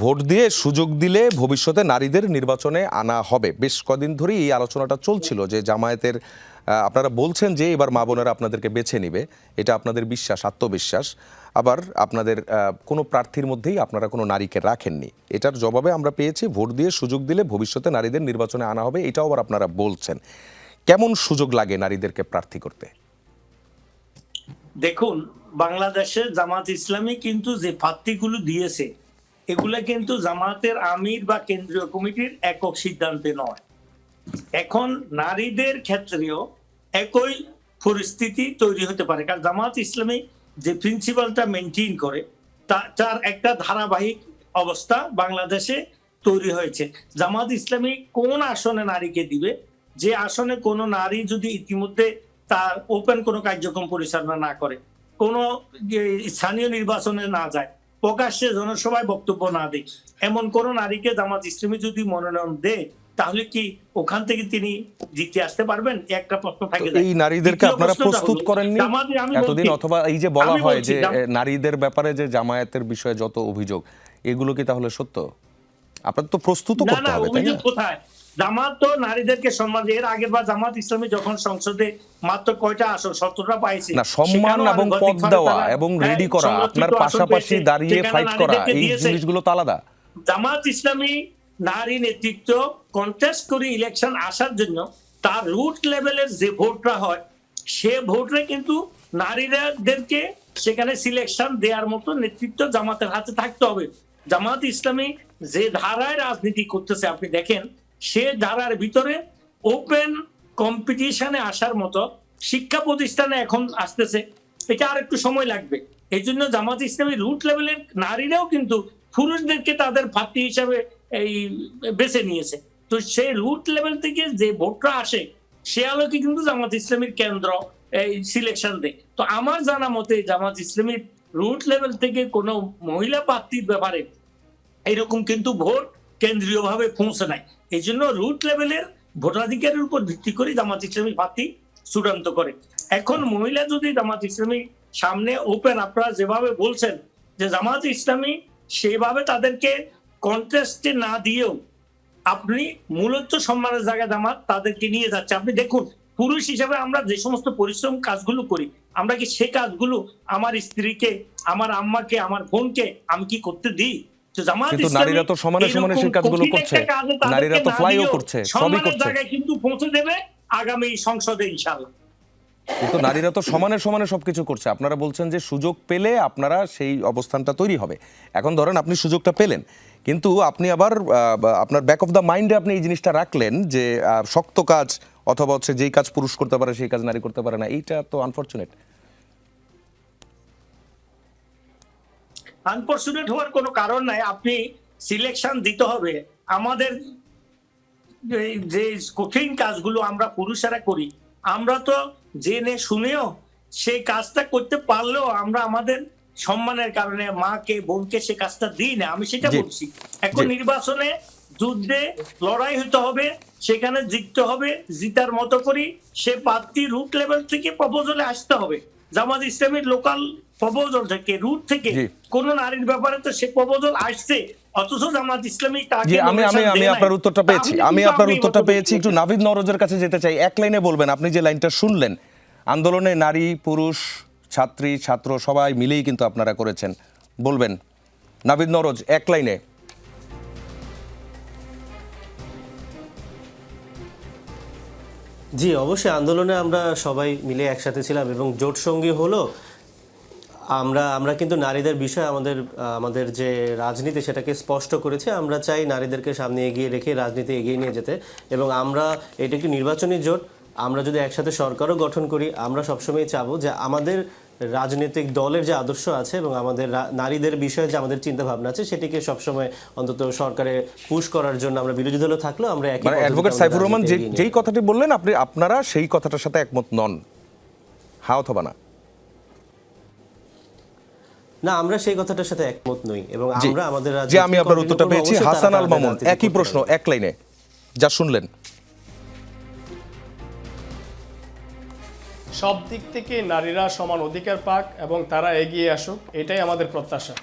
Vote দিয়ে সুযোগ দিলে ভবিষ্যতে নারীদের নির্বাচনে আনা হবে। বেশ কদিন ধরেই এই আলোচনাটা চলছিল যে জামায়াতের আপনারা বলছেন যে এবার মা বোনেরা আপনাদেরকে বেছে নিবে, এটা আপনাদের বিশ্বাস, আত্মবিশ্বাস। আবার আপনাদের কোনো প্রার্থীর মধ্যেই আপনারা কোনো নারীকে রাখেননি। এটার জবাবে আমরা পেয়েছি ভোট দিয়ে সুযোগ দিলে ভবিষ্যতে নারীদের নির্বাচনে আনা হবে, এটাও আবার আপনারা বলছেন। কেমন সুযোগ লাগে নারীদেরকে প্রার্থী করতে? দেখুন, বাংলাদেশে জামাত ইসলামী কিন্তু যে প্রার্থীগুলো দিয়েছে এগুলা কিন্তু জামাতের আমির বা কেন্দ্রীয় কমিটির একক সিদ্ধান্তে নয়। এখন নারীদের ক্ষেত্রেও একই পরিস্থিতি তৈরি হতে পারে, কারণ জামাত ইসলামী যে প্রিন্সিপালটা মেনটেন করে তার একটা ধারাবাহিক অবস্থা বাংলাদেশে তৈরি হয়েছে। জামাত ইসলামী কোন আসনে নারীকে দিবে, যে আসনে কোনো নারী যদি ইতিমধ্যে তার ওপেন কোনো কার্যক্রম পরিচালনা না করে, কোনো স্থানীয় নির্বাচনে না যায়, প্রকাশ্যে জনসভায় বক্তব্য না দেয়, এমন কোন নারীকে জামাত ইসলামী যদি মনোনয়ন দেয় তাহলে কি ওখান থেকে তিনি জিতে আসতে পারবেন? একটা প্রশ্ন থাকে। এই নারীদেরকে আপনারা প্রস্তুত করেননি এতদিন, অথবা এই যে বলা হয় যে নারীদের ব্যাপারে যে জামায়াতের বিষয়ে যত অভিযোগ, এগুলো কি তাহলে সত্য? আপনাদের তো প্রস্তুত করতে হবে, তাই না? কোথায় জামাত তো নারীদেরকে সম্মান দিয়ে, এর আগের বার জামাত ইসলামী যখন সংসদে মাত্র কয়টা আসন, 17টা পাইছে না, সম্মান এবং পদ দেওয়া এবং রেডি করা, আপনার পাশাপাশি দাঁড়িয়ে ফাইট করা, এই জিনিসগুলো তো আলাদা। জামাত ইসলামী নারী নেতৃত্ব কন্টেস্ট করে ইলেকশন আসার জন্য তার রুট লেভেলের যে ভোটটা হয় সে ভোটে কিন্তু নারীদেরকে সেখানে সিলেকশন দেওয়ার মতো নেতৃত্ব জামাতের হাতে থাকতে হবে। জামাত ইসলামী যে ধারায় রাজনীতি করতেছে আপনি দেখেন, সে ধারার ভিতরে ওপেন কম্পিটিশনে আসার মতো শিক্ষা প্রতিষ্ঠানে এখন আসতেছে, এটা আর একটু সময় লাগবে। এই জন্য জামাত ইসলামী রুট লেভেলের নারীরাও কিন্তু পুরুষদেরকে তাদের প্রার্থী হিসাবে এই বেছে নিয়েছে। তো সেই রুট লেভেল থেকে যে ভোটটা আসে সে আলোকে কিন্তু জামাত ইসলামীর কেন্দ্র এই সিলেকশন দেয়। তো আমার জানা মতে জামাত ইসলামীর রুট লেভেল থেকে কোনো মহিলা প্রার্থীর ব্যাপারে এরকম কিন্তু ভোট কেন্দ্রীয় ভাবে পৌঁছে নাই। এই জন্য রুট লেভেলের ভোটাধিকারের উপর ভিত্তি করে জামাত ইসলামী প্রার্থী চূড়ান্ত করে। এখন মহিলা যদি জামাত ইসলামী সামনে ওপেন, আপনারা যেভাবে বলছেন যে জামাত ইসলামী সেভাবে তাদেরকে কন্টেস্টে না দিয়েও আপনি মূলত সম্মানের জায়গায় জামাত তাদেরকে নিয়ে যাচ্ছে। আপনি দেখুন, পুরুষ হিসেবে আমরা যে সমস্ত পরিশ্রম কাজগুলো করি, আমরা কি সে কাজগুলো আমার স্ত্রীকে, আমার আম্মাকে, আমার বোনকে আমি কি করতে দিই? কিন্তু নারীরা তো সমানে সমানে সেই কাজগুলো করছে, নারীরা তো ফ্লাইও করছে, সবই করছে, কিন্তু পৌঁছে দেবে আগামী সংসদে ইনশাআল্লাহ। কিন্তু নারীরা তো সমানে সমানে সবকিছু করছে। আপনারা বলছেন যে সুযোগ পেলে আপনারা সেই অবস্থানটা তৈরি হবে। এখন ধরেন আপনি সুযোগটা পেলেন, কিন্তু আপনি আবার আপনার ব্যাক অফ দ্য মাইন্ডে আপনি এই জিনিসটা রাখলেন যে শক্ত কাজ অথবা হচ্ছে যেই কাজ পুরুষ করতে পারে সেই কাজ নারী করতে পারে না। এইটা তো আনফরচুনেট। আনফরচুনেট হওয়ার কোনো কারণ নাই। আপনি সিলেকশন দিতে হবে। আমাদের যে কঠিন কাজগুলো আমরা পুরুষেরা করি, আমরা তো জেনে শুনেও সেই কাজটা করতে পারলেও আমরা আমাদের সম্মানের কারণে মাকে, বোনকে সে কাজটা দিই না। আমি সেটা বলছি। এখন নির্বাচনে যুদ্ধে লড়াই হতে হবে, সেখানে জিততে হবে, জিতার মতো করি সে প্রার্থী রুট লেভেল থেকে প্রপোজালে আসতে হবে। জামাত ইসলামের লোকাল প্রপোজাল থেকে, রুট থেকে কোন নারীর ব্যাপারে তো সে প্রপোজাল আসছে, অথচ জামাত ইসলামী তাকে আমি আপনার উত্তরটা পেয়েছি। একটু নাভিদ নওরোজের কাছে যেতে চাই। এক লাইনে বলবেন, আপনি যে লাইনটা শুনলেন, আন্দোলনে নারী, পুরুষ, ছাত্রী, ছাত্র সবাই মিলেই কিন্তু আপনারা করেছেন, বলবেন নাভিদ নওরোজ এক লাইনে। জি, অবশ্যই আন্দোলনে আমরা সবাই মিলে একসাথে ছিলাম এবং জোট সঙ্গী হলো আমরা কিন্তু নারীদের বিষয়ে আমাদের যে রাজনীতি সেটাকে স্পষ্ট করেছি। আমরা চাই নারীদেরকে সামনে এগিয়ে রেখে রাজনীতি এগিয়ে নিয়ে যেতে, এবং আমরা এটা একটি নির্বাচনী জোট। আমরা যদি একসাথে সরকারও গঠন করি, আমরা সবসময় চাবো যে আমাদের রাজনৈতিক দলের যে আদর্শ আছে এবং আমাদের নারীদের বিষয়ে যে আমাদের চিন্তা ভাবনা আছে সেটিকে সবসময় অন্তত সরকারে পুশ করার জন্য আমরা বিরোধী দলে থাকলেও আমরা একই। অ্যাডভোকেট সাইফুর রহমান যেই কথাটি বললেন, আপনারা সেই কথাটার সাথে একমত নন? হ্যাঁ অথবা না? না, আমরা সেই কথাটার সাথে একমত নই এবং আমরা আমাদের আমি আপনার উত্তরটা পেয়েছি। হাসান আল মামুন একই প্রশ্ন, এক লাইনে যা শুনলেন। সব দিক থেকে নারীরা সমান অধিকার পাক এবং তারা এগিয়ে আসুক, এটাই আমাদের প্রত্যাশা।